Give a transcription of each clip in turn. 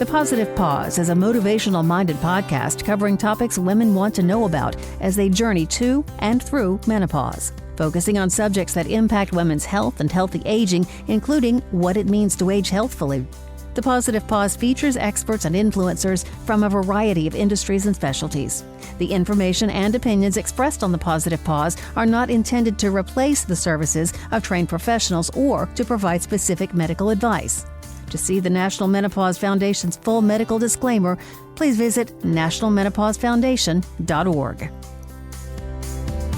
The Positive Pause is a motivational-minded podcast covering topics women want to know about as they journey to and through menopause, focusing on subjects that impact women's health and healthy aging, including what it means to age healthfully. The Positive Pause features experts and influencers from a variety of industries and specialties. The information and opinions expressed on the Positive Pause are not intended to replace the services of trained professionals or to provide specific medical advice. To see the National Menopause Foundation's full medical disclaimer, please visit nationalmenopausefoundation.org.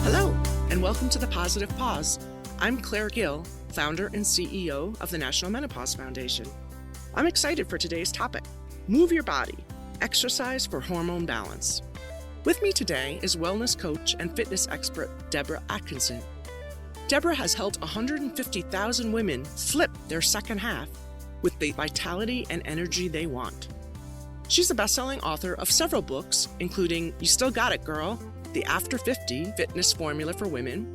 Hello, and welcome to the Positive Pause. I'm Claire Gill, founder and CEO of the National Menopause Foundation. I'm excited for today's topic, Move Your Body, Exercise for Hormone Balance. With me today is wellness coach and fitness expert Deborah Atkinson. Deborah has helped 150,000 women flip their second half with the vitality and energy they want. She's a best-selling author of several books, including You Still Got It, Girl, The After 50 Fitness Formula for Women,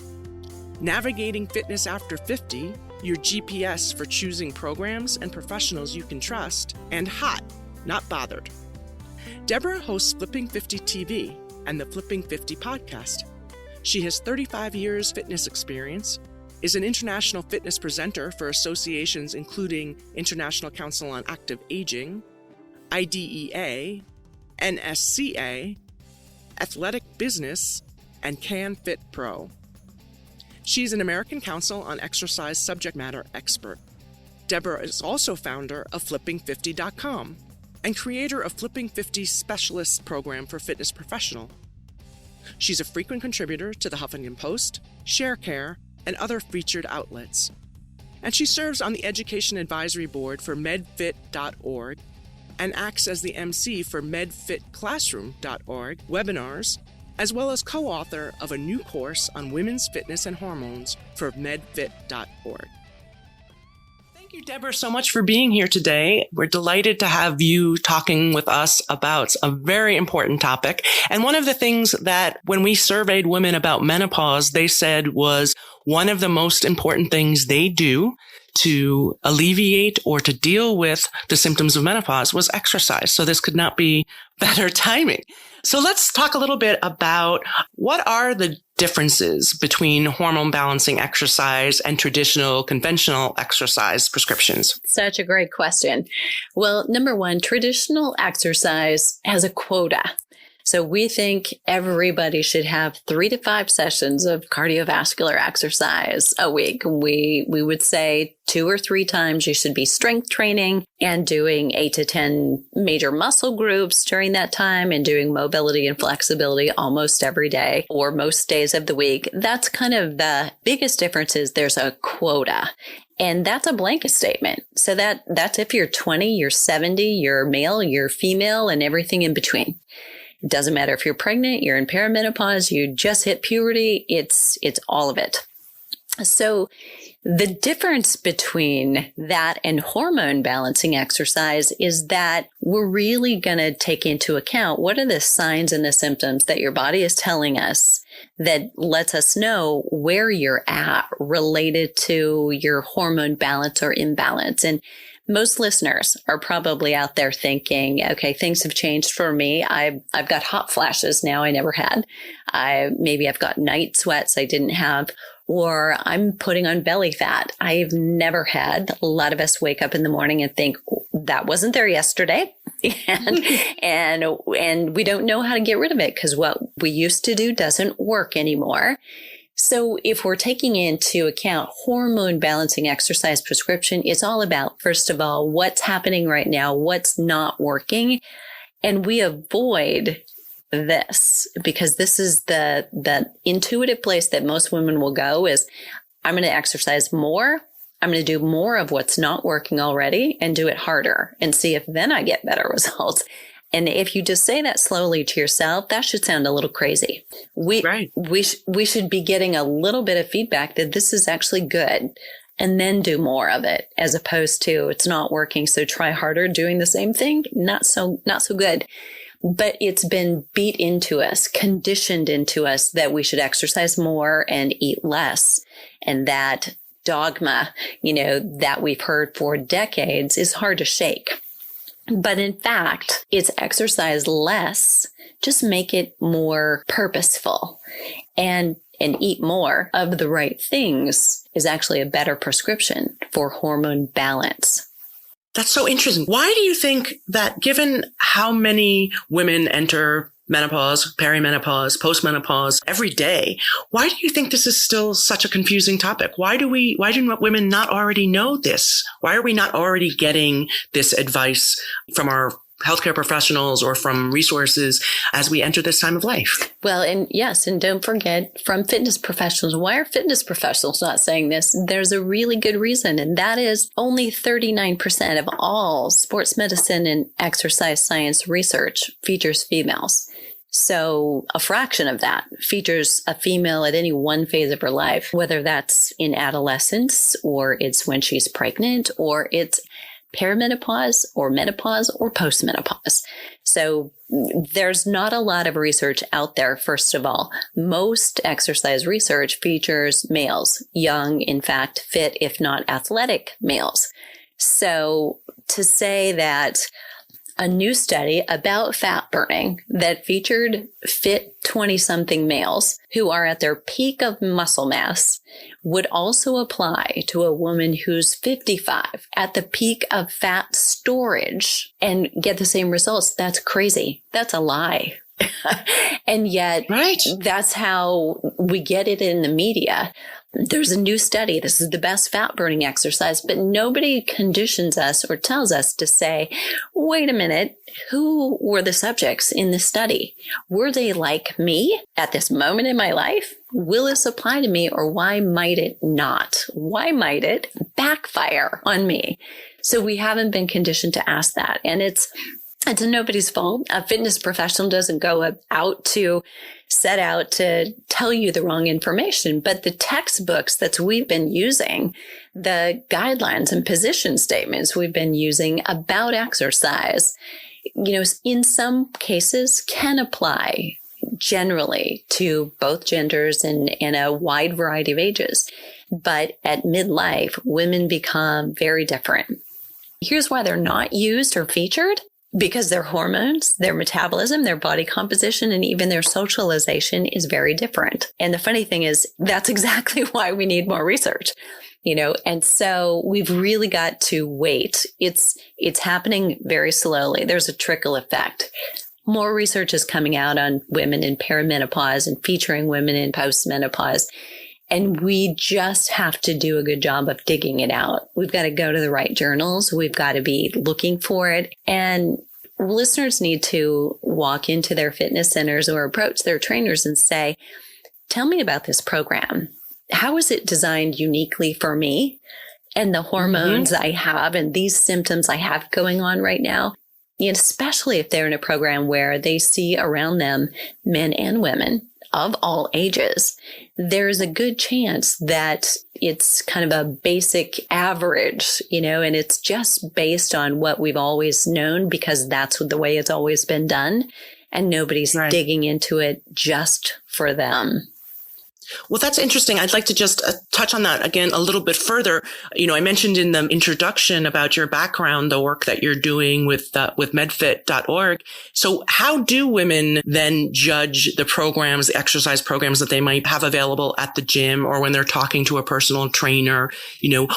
Navigating Fitness After 50, Your GPS for Choosing Programs and Professionals You Can Trust, and Hot, Not Bothered. Deborah hosts Flipping 50 TV and the Flipping 50 podcast. She has 35 years fitness experience, is an international fitness presenter for associations including International Council on Active Aging, IDEA, NSCA, Athletic Business, and Can Fit Pro. She's an American Council on Exercise subject matter expert. Deborah is also founder of Flipping50.com and creator of Flipping 50 Specialist Program for Fitness Professional. She's a frequent contributor to the Huffington Post, ShareCare, and other featured outlets. And she serves on the Education Advisory Board for medfit.org and acts as the MC for medfitclassroom.org webinars, as well as co-author of a new course on women's fitness and hormones for medfit.org. Thank you, Deborah, so much for being here today. We're delighted to have you talking with us about a very important topic. And one of the things that when we surveyed women about menopause, they said was one of the most important things they do to alleviate or to deal with the symptoms of menopause was exercise. So this could not be better timing. So let's talk a little bit about what are the differences between hormone balancing exercise and traditional conventional exercise prescriptions? Such a great question. Well, number one, traditional exercise has a quota. So we think everybody should have 3 to 5 sessions of cardiovascular exercise a week. We would say 2 or 3 times you should be strength training and doing 8 to 10 major muscle groups during that time and doing mobility and flexibility almost every day or most days of the week. That's kind of the biggest difference is there's a quota. And that's a blanket statement. So that's if you're 20, you're 70, you're male, you're female, and everything in between. It doesn't matter if you're pregnant, you're in perimenopause, you just hit puberty, it's all of it. So the difference between that and hormone balancing exercise is that we're really going to take into account what are the signs and the symptoms that your body is telling us that lets us know where you're at related to your hormone balance or imbalance. And most listeners are probably out there thinking, okay, things have changed for me. I've got hot flashes now I never had. Maybe I've got night sweats I didn't have, or I'm putting on belly fat I've never had. A lot of us wake up in the morning and think that wasn't there yesterday. and we don't know how to get rid of it because what we used to do doesn't work anymore. So if we're taking into account hormone balancing exercise prescription, it's all about, first of all, what's happening right now, what's not working. And we avoid this because this is the intuitive place that most women will go is, I'm going to exercise more. I'm going to do more of what's not working already and do it harder and see if then I get better results. And if you just say that slowly to yourself, that should sound a little crazy. We should be getting a little bit of feedback that this is actually good and then do more of it as opposed to it's not working. So try harder doing the same thing. Not so good. But it's been beat into us, conditioned into us that we should exercise more and eat less. And that dogma, that we've heard for decades is hard to shake. But in fact, it's exercise less, just make it more purposeful and eat more of the right things is actually a better prescription for hormone balance. That's so interesting. Why do you think that, given how many women enter menopause, perimenopause, postmenopause every day, why do you think this is still such a confusing topic? Why do women not already know this? Why are we not already getting this advice from our healthcare professionals or from resources as we enter this time of life? Well, and don't forget, from fitness professionals. Why are fitness professionals not saying this? There's a really good reason, and that is only 39% of all sports medicine and exercise science research features females. So a fraction of that features a female at any one phase of her life, whether that's in adolescence or it's when she's pregnant or it's perimenopause or menopause or postmenopause. So there's not a lot of research out there, first of all. Most exercise research features males, young, in fact, fit, if not athletic males. So to say that a new study about fat burning that featured fit 20-something males who are at their peak of muscle mass would also apply to a woman who's 55 at the peak of fat storage and get the same results. That's crazy. That's a lie. And yet, right, that's how we get it in the media. There's a new study. This is the best fat burning exercise, but nobody conditions us or tells us to say, wait a minute, who were the subjects in the study? Were they like me at this moment in my life? Will this apply to me, or why might it not? Why might it backfire on me? So we haven't been conditioned to ask that. And it's nobody's fault. A fitness professional doesn't go out to set out to tell you the wrong information, but the textbooks that we've been using, the guidelines and position statements we've been using about exercise, in some cases can apply generally to both genders and in a wide variety of ages. But at midlife, women become very different. Here's why they're not used or featured. Because their hormones, their metabolism, their body composition, and even their socialization is very different. And the funny thing is, that's exactly why we need more research, and so we've really got to wait. It's happening very slowly. There's a trickle effect. More research is coming out on women in perimenopause and featuring women in postmenopause. And we just have to do a good job of digging it out. We've got to go to the right journals. We've got to be looking for it. And listeners need to walk into their fitness centers or approach their trainers and say, tell me about this program. How is it designed uniquely for me and the hormones I have and these symptoms I have going on right now? And especially if they're in a program where they see around them men and women of all ages, there's a good chance that it's kind of a basic average, and it's just based on what we've always known because that's the way it's always been done. And nobody's digging into it just for them. Well, that's interesting. I'd like to just touch on that again a little bit further. I mentioned in the introduction about your background, the work that you're doing with medfit.org. So how do women then judge the programs, the exercise programs that they might have available at the gym or when they're talking to a personal trainer?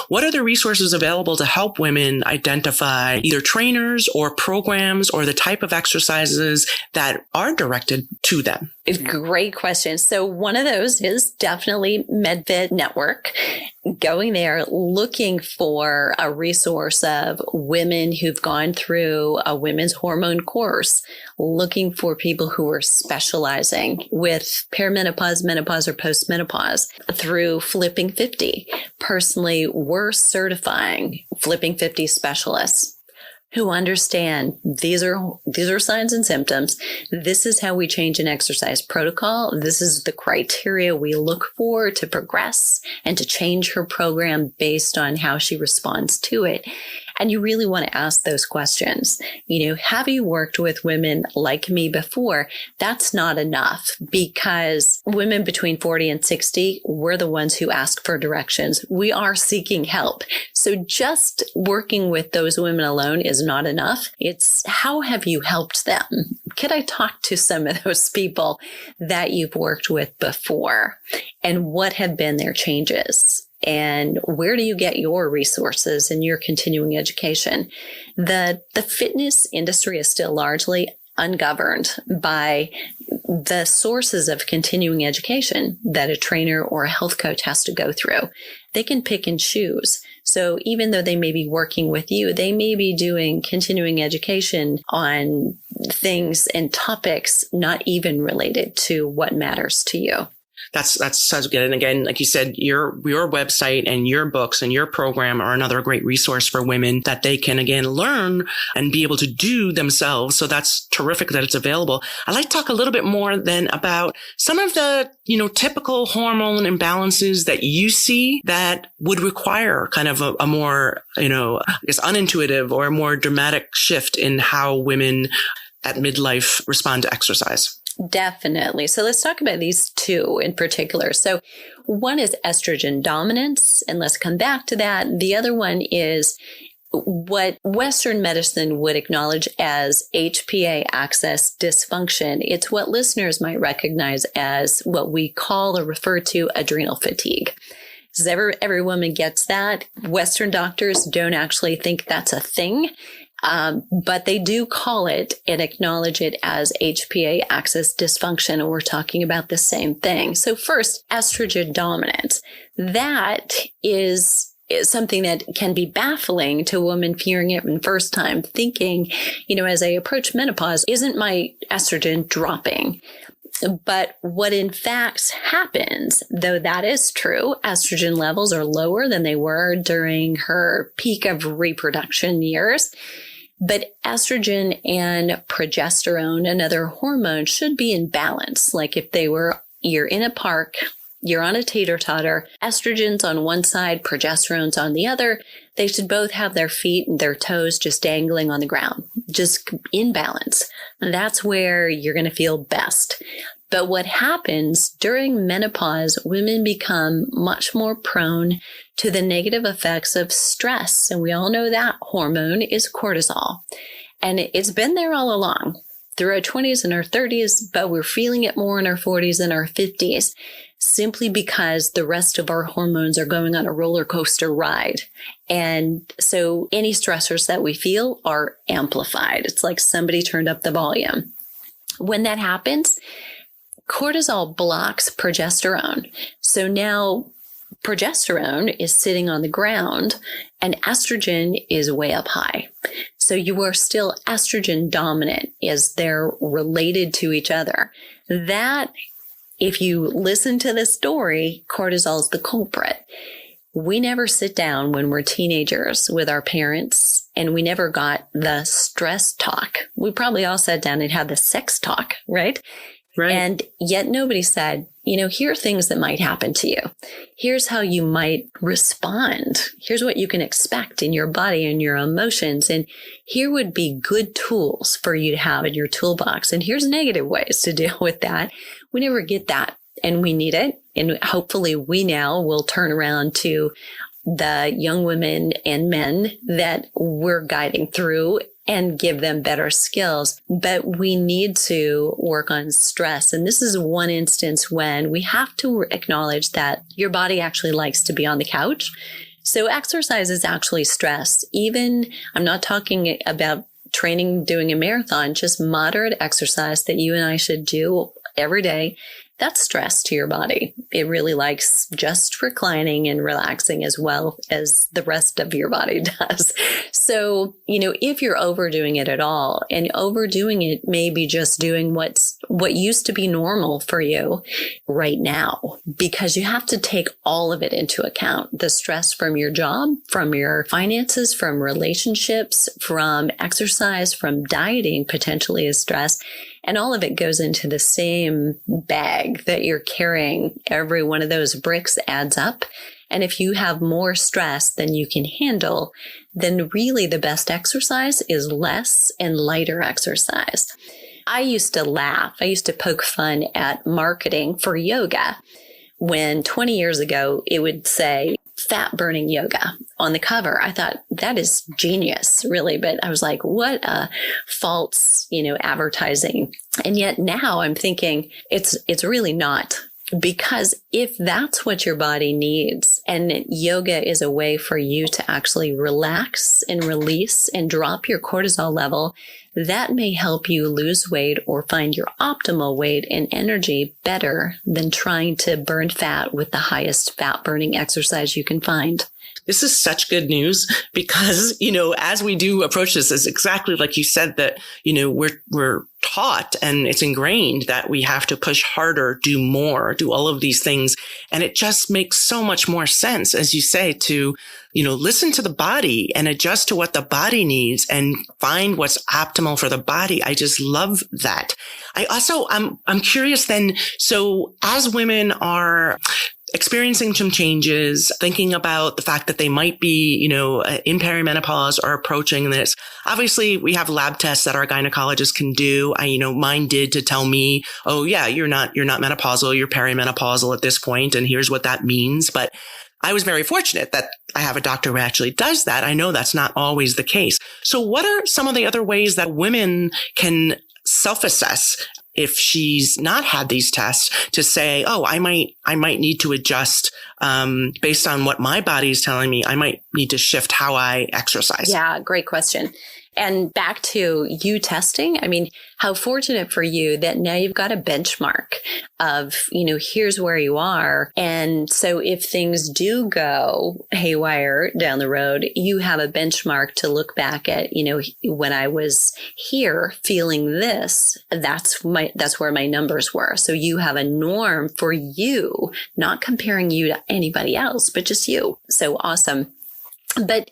What are the resources available to help women identify either trainers or programs or the type of exercises that are directed to them? Great question. So one of those is definitely MedFit Network. Going there, looking for a resource of women who've gone through a women's hormone course, looking for people who are specializing with perimenopause, menopause, or postmenopause through Flipping 50. Personally, we're certifying Flipping 50 specialists who understand these are signs and symptoms. This is how we change an exercise protocol. This is the criteria we look for to progress and to change her program based on how she responds to it. And you really want to ask those questions. Have you worked with women like me before? That's not enough because women between 40 and 60, we're the ones who ask for directions. We are seeking help. So just working with those women alone is is not enough. It's how have you helped them? Could I talk to some of those people that you've worked with before? And what have been their changes? And where do you get your resources and your continuing education? The fitness industry is still largely ungoverned by the sources of continuing education that a trainer or a health coach has to go through. They can pick and choose. So even though they may be working with you, they may be doing continuing education on things and topics not even related to what matters to you. That's so good. And again, like you said, your website and your books and your program are another great resource for women that they can, again, learn and be able to do themselves. So that's terrific that it's available. I'd like to talk a little bit more then about some of the, typical hormone imbalances that you see that would require kind of a more, I guess, unintuitive or a more dramatic shift in how women at midlife respond to exercise. Definitely. So let's talk about these two in particular. So one is estrogen dominance, and let's come back to that. The other one is what Western medicine would acknowledge as HPA axis dysfunction. It's what listeners might recognize as what we call or refer to adrenal fatigue. Because every woman gets that. Western doctors don't actually think that's a thing. But they do call it and acknowledge it as HPA axis dysfunction. And we're talking about the same thing. So first, estrogen dominance. That is something that can be baffling to a woman hearing it for the first time, thinking, as I approach menopause, isn't my estrogen dropping? But what in fact happens, though that is true, estrogen levels are lower than they were during her peak of reproduction years. But estrogen and progesterone, another hormone, should be in balance. Like if you're in a park, you're on a tater-totter, estrogen's on one side, progesterone's on the other. They should both have their feet and their toes just dangling on the ground, just in balance. That's where you're going to feel best. But what happens during menopause, women become much more prone to the negative effects of stress. And we all know that hormone is cortisol. And it's been there all along through our 20s and our 30s, but we're feeling it more in our 40s and our 50s, simply because the rest of our hormones are going on a roller coaster ride. And so any stressors that we feel are amplified. It's like somebody turned up the volume. When that happens, cortisol blocks progesterone. So now progesterone is sitting on the ground and estrogen is way up high. So you are still estrogen dominant as they're related to each other. That, if you listen to the story, cortisol is the culprit. We never sit down when we're teenagers with our parents, and we never got the stress talk. We probably all sat down and had the sex talk, right? Right. And yet nobody said, here are things that might happen to you. Here's how you might respond. Here's what you can expect in your body and your emotions. And here would be good tools for you to have in your toolbox. And here's negative ways to deal with that. We never get that, and we need it. And hopefully we now will turn around to the young women and men that we're guiding through and give them better skills. But we need to work on stress. And this is one instance when we have to acknowledge that your body actually likes to be on the couch. So exercise is actually stress. I'm not talking about training, doing a marathon, just moderate exercise that you and I should do every day. That's stress to your body. It really likes just reclining and relaxing as well as the rest of your body does. So, if you're overdoing it at all, and overdoing it may be just doing what used to be normal for you right now, because you have to take all of it into account. The stress from your job, from your finances, from relationships, from exercise, from dieting potentially is stress. And all of it goes into the same bag that you're carrying. Every one of those bricks adds up. And if you have more stress than you can handle, then really the best exercise is less and lighter exercise. I used to laugh. I used to poke fun at marketing for yoga when 20 years ago it would say fat burning yoga on the cover. I thought that is genius, really. But I was like, what a false, advertising. And yet now I'm thinking it's really not. Because if that's what your body needs, and yoga is a way for you to actually relax and release and drop your cortisol level, that may help you lose weight or find your optimal weight and energy better than trying to burn fat with the highest fat burning exercise you can find. This is such good news because, as we do approach this, is exactly like you said that, we're taught and it's ingrained that we have to push harder, do more, do all of these things. And it just makes so much more sense, as you say, to, listen to the body and adjust to what the body needs and find what's optimal for the body. I just love that. I also, I'm curious then. So as women are experiencing some changes, thinking about the fact that they might be, in perimenopause or approaching this. Obviously, we have lab tests that our gynecologists can do. Mine did to tell me, oh yeah, you're not menopausal, you're perimenopausal at this point, and here's what that means. But I was very fortunate that I have a doctor who actually does that. I know that's not always the case. So what are some of the other ways that women can self-assess if she's not had these tests to say, oh, I might need to adjust based on what my body is telling me. I might need to shift how I exercise. Yeah, great question. And back to you testing, how fortunate for you that now you've got a benchmark of, here's where you are. And so if things do go haywire down the road, you have a benchmark to look back at, when I was here feeling this, that's where my numbers were. So you have a norm for you, not comparing you to anybody else, but just you. So awesome. But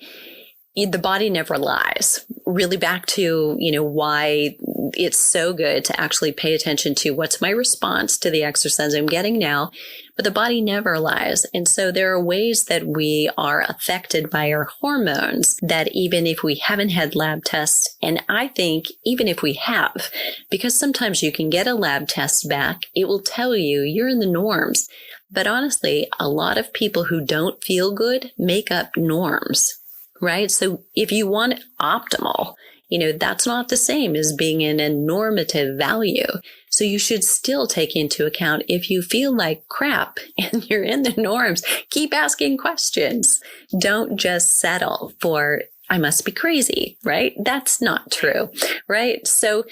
the body never lies. Really back to, why it's so good to actually pay attention to what's my response to the exercise I'm getting now. But the body never lies. And so there are ways that we are affected by our hormones that even if we haven't had lab tests, and I think even if we have, because sometimes you can get a lab test back, it will tell you you're in the norms. But honestly, a lot of people who don't feel good make up norms. Right? So if you want optimal, that's not the same as being in a normative value. So you should still take into account if you feel like crap and you're in the norms, keep asking questions. Don't just settle for, I must be crazy, right? That's not true, right? So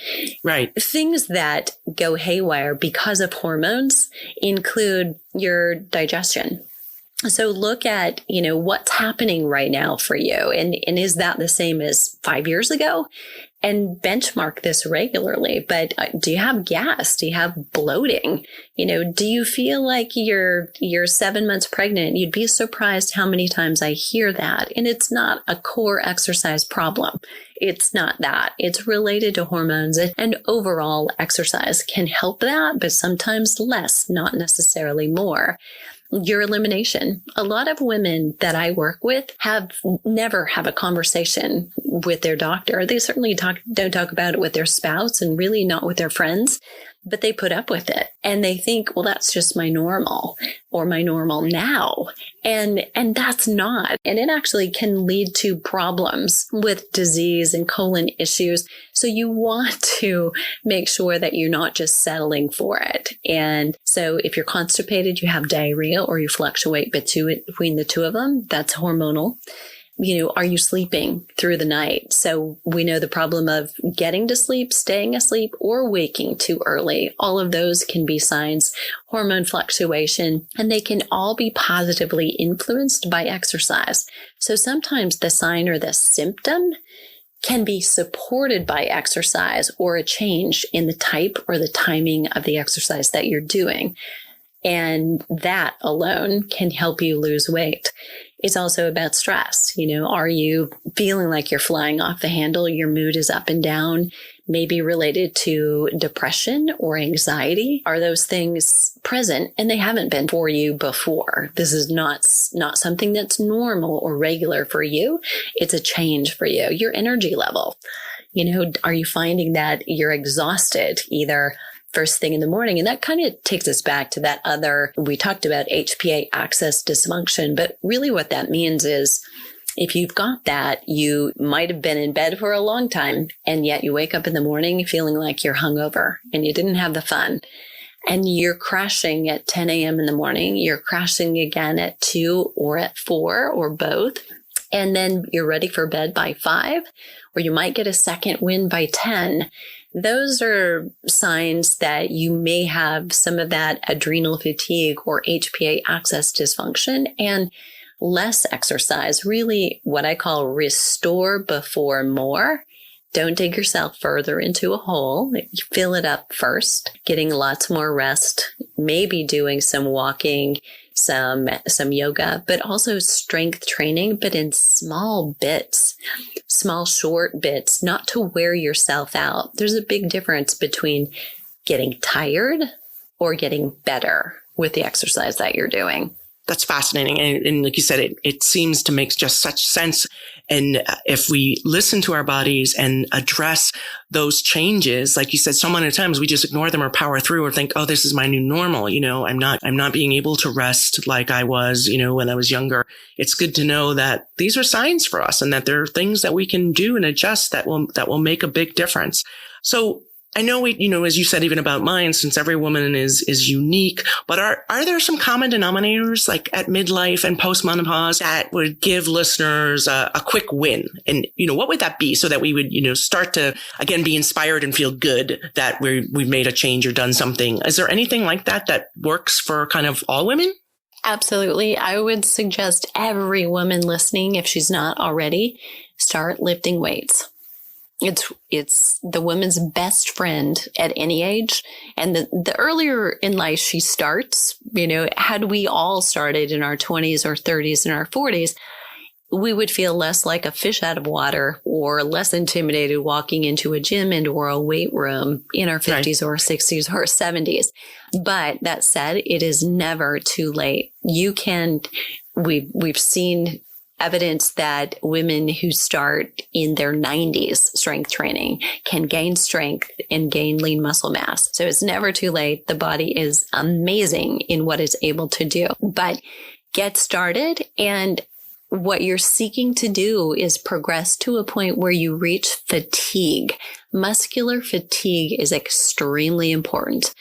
things that go haywire because of hormones include your digestion. So look at, what's happening right now for you. And is that the same as 5 years ago? And benchmark this regularly. But do you have gas? Do you have bloating? Do you feel like you're 7 months pregnant? You'd be surprised how many times I hear that. And it's not a core exercise problem. It's not that. It's related to hormones, and overall exercise can help that, but sometimes less, not necessarily more. Your elimination. A lot of women that I work with never have a conversation with their doctor. They certainly don't talk about it with their spouse and really not with their friends, but they put up with it and they think, well, that's just my normal or my normal now. And that's not. And it actually can lead to problems with disease and colon issues. So you want to make sure that you're not just settling for it. And so if you're constipated, you have diarrhea or you fluctuate between the two of them, that's hormonal. Are you sleeping through the night? So we know the problem of getting to sleep, staying asleep, or waking too early. All of those can be signs, hormone fluctuation, and they can all be positively influenced by exercise. So sometimes the sign or the symptom can be supported by exercise or a change in the type or the timing of the exercise that you're doing. And that alone can help you lose weight. It's also about stress. Are you feeling like you're flying off the handle? Your mood is up and down, maybe related to depression or anxiety. Are those things present? And they haven't been for you before. This is not something that's normal or regular for you. It's a change for you. Your energy level. Are you finding that you're exhausted either first thing in the morning. And that kind of takes us back to that other, we talked about HPA axis dysfunction, but really what that means is if you've got that, you might have been in bed for a long time, and yet you wake up in the morning feeling like you're hungover and you didn't have the fun. And you're crashing at 10 a.m. in the morning. You're crashing again at 2 or at 4 or both. And then you're ready for bed by 5, or you might get a second wind by 10. Those are signs that you may have some of that adrenal fatigue or HPA axis dysfunction, and less exercise, really what I call restore before more. Don't dig yourself further into a hole. Fill it up first, getting lots more rest, maybe doing some walking, some yoga, but also strength training, but in small bits, small short bits, not to wear yourself out. There's a big difference between getting tired or getting better with the exercise that you're doing. That's fascinating. And like you said, it seems to make just such sense. And if we listen to our bodies and address those changes, like you said, so many times we just ignore them or power through or think, oh, this is my new normal. I'm not being able to rest like I was, when I was younger. It's good to know that these are signs for us and that there are things that we can do and adjust that will make a big difference. So I know as you said, even about mine, since every woman is unique, but are there some common denominators like at midlife and postmenopause that would give listeners a quick win? And, what would that be so that we would, start to, again, be inspired and feel good that we've made a change or done something? Is there anything like that works for kind of all women? Absolutely. I would suggest every woman listening, if she's not already, start lifting weights. It's the woman's best friend at any age. And the earlier in life she starts, had we all started in our 20s or 30s and our 40s, we would feel less like a fish out of water or less intimidated walking into a gym or a weight room in our 50s or 60s or 70s. But that said, it is never too late. We've seen evidence that women who start in their 90s strength training can gain strength and gain lean muscle mass. So it's never too late. The body is amazing in what it's able to do. But get started, and what you're seeking to do is progress to a point where you reach fatigue. Muscular fatigue is extremely important.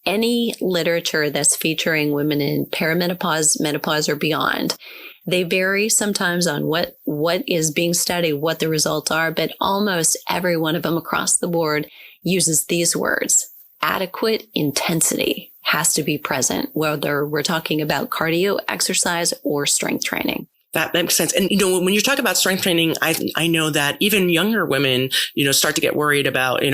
Any literature that's featuring women in perimenopause, menopause, or beyond, they vary sometimes on what is being studied, what the results are, but almost every one of them across the board uses these words. Adequate intensity has to be present, whether we're talking about cardio, exercise, or strength training. That makes sense. And, when you talk about strength training, I know that even younger women, start to get worried about,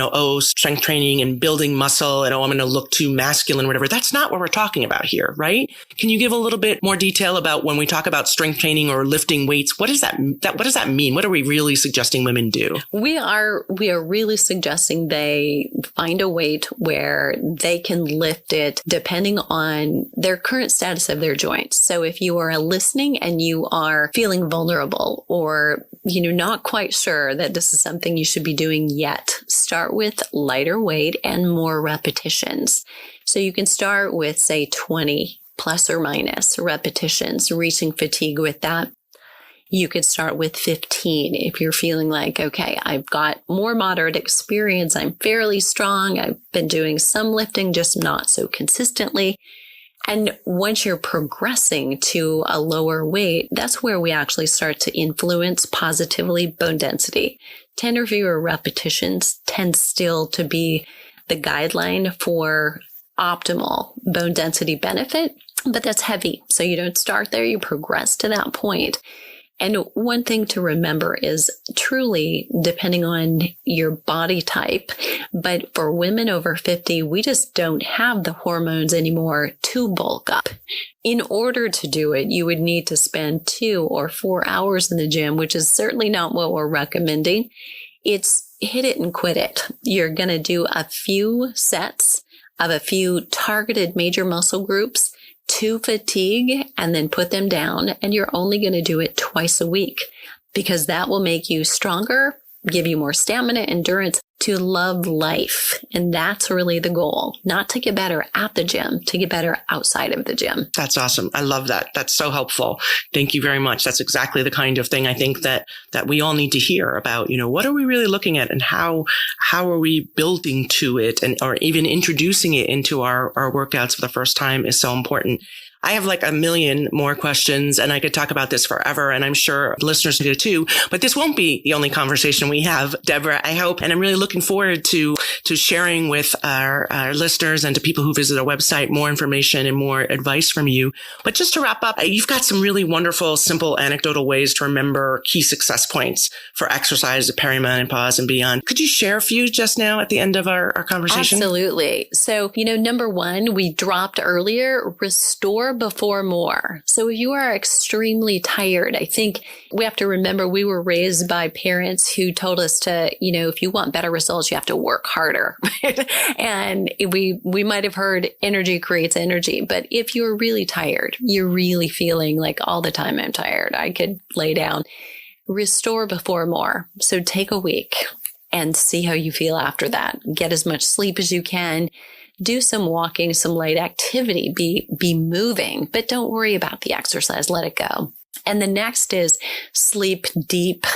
strength training and building muscle and, I'm going to look too masculine, whatever. That's not what we're talking about here, right? Can you give a little bit more detail about when we talk about strength training or lifting weights? What does that mean? What are we really suggesting women do? We are really suggesting they find a weight where they can lift it depending on their current status of their joints. So if you are listening and you are feeling vulnerable or, not quite sure that this is something you should be doing yet, start with lighter weight and more repetitions. So you can start with, say, 20 plus or minus repetitions, reaching fatigue with that. You could start with 15 if you're feeling like, okay, I've got more moderate experience. I'm fairly strong. I've been doing some lifting, just not so consistently. And once you're progressing to a lower weight, that's where we actually start to influence positively bone density. 10 or fewer repetitions tends still to be the guideline for optimal bone density benefit, but that's heavy. So you don't start there, you progress to that point. And one thing to remember is truly depending on your body type, but for women over 50, we just don't have the hormones anymore to bulk up. In order to do it, you would need to spend 2 or 4 hours in the gym, which is certainly not what we're recommending. It's hit it and quit it. You're going to do a few sets of a few targeted major muscle groups to fatigue and then put them down. And you're only going to do it twice a week because that will make you stronger give you more stamina, endurance, to love life. And that's really the goal, not to get better at the gym, to get better outside of the gym. That's awesome. I love that. That's so helpful. Thank you very much. That's exactly the kind of thing I think that we all need to hear about. What are we really looking at, and how are we building to it, and or even introducing it into our workouts for the first time is so important. I have like a million more questions, and I could talk about this forever, and I'm sure listeners do too, but this won't be the only conversation we have, Deborah, I hope. And I'm really looking forward to sharing with our listeners and to people who visit our website more information and more advice from you. But just to wrap up, you've got some really wonderful, simple, anecdotal ways to remember key success points for exercise, perimenopause, and beyond. Could you share a few just now at the end of our conversation? Absolutely. So, number one, we dropped earlier, restore before more. So if you are extremely tired, I think we have to remember we were raised by parents who told us to, if you want better results, you have to work harder. And we might have heard energy creates energy, but if you're really tired, you're really feeling like all the time I'm tired, I could lay down, restore before more. So take a week and see how you feel after that. Get as much sleep as you can. Do some walking, some light activity, be moving, but don't worry about the exercise. Let it go. And the next is sleep deep.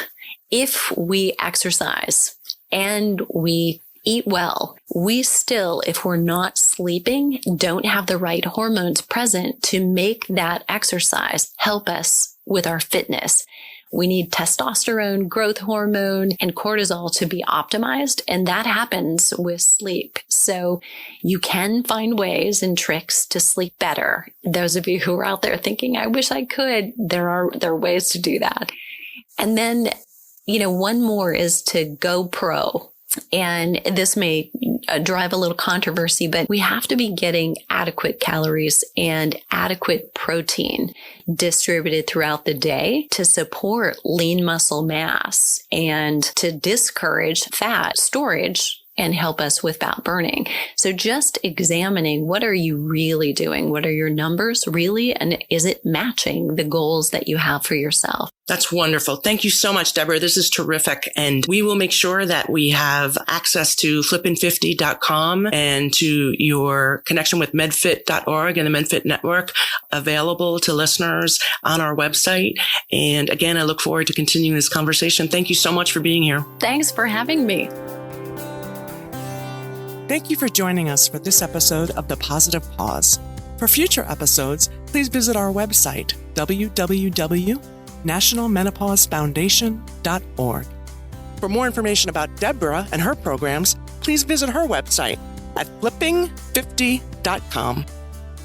If we exercise and we eat well, we still, if we're not sleeping, don't have the right hormones present to make that exercise help us with our fitness. We need testosterone, growth hormone, and cortisol to be optimized, and that happens with sleep. So you can find ways and tricks to sleep better. Those of you who are out there thinking, I wish I could, there are ways to do that. And then, one more is to go pro. And this may drive a little controversy, but we have to be getting adequate calories and adequate protein distributed throughout the day to support lean muscle mass and to discourage fat storage and help us with fat burning. So just examining, what are you really doing? What are your numbers really? And is it matching the goals that you have for yourself? That's wonderful. Thank you so much, Deborah. This is terrific. And we will make sure that we have access to flippin50.com and to your connection with medfit.org and the MedFit Network available to listeners on our website. And again, I look forward to continuing this conversation. Thank you so much for being here. Thanks for having me. Thank you for joining us for this episode of The Positive Pause. For future episodes, please visit our website, www.nationalmenopausefoundation.org. For more information about Deborah and her programs, please visit her website at flipping50.com.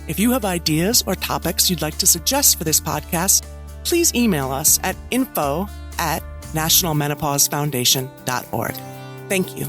If you have ideas or topics you'd like to suggest for this podcast, please email us at info@nationalmenopausefoundation.org. Thank you.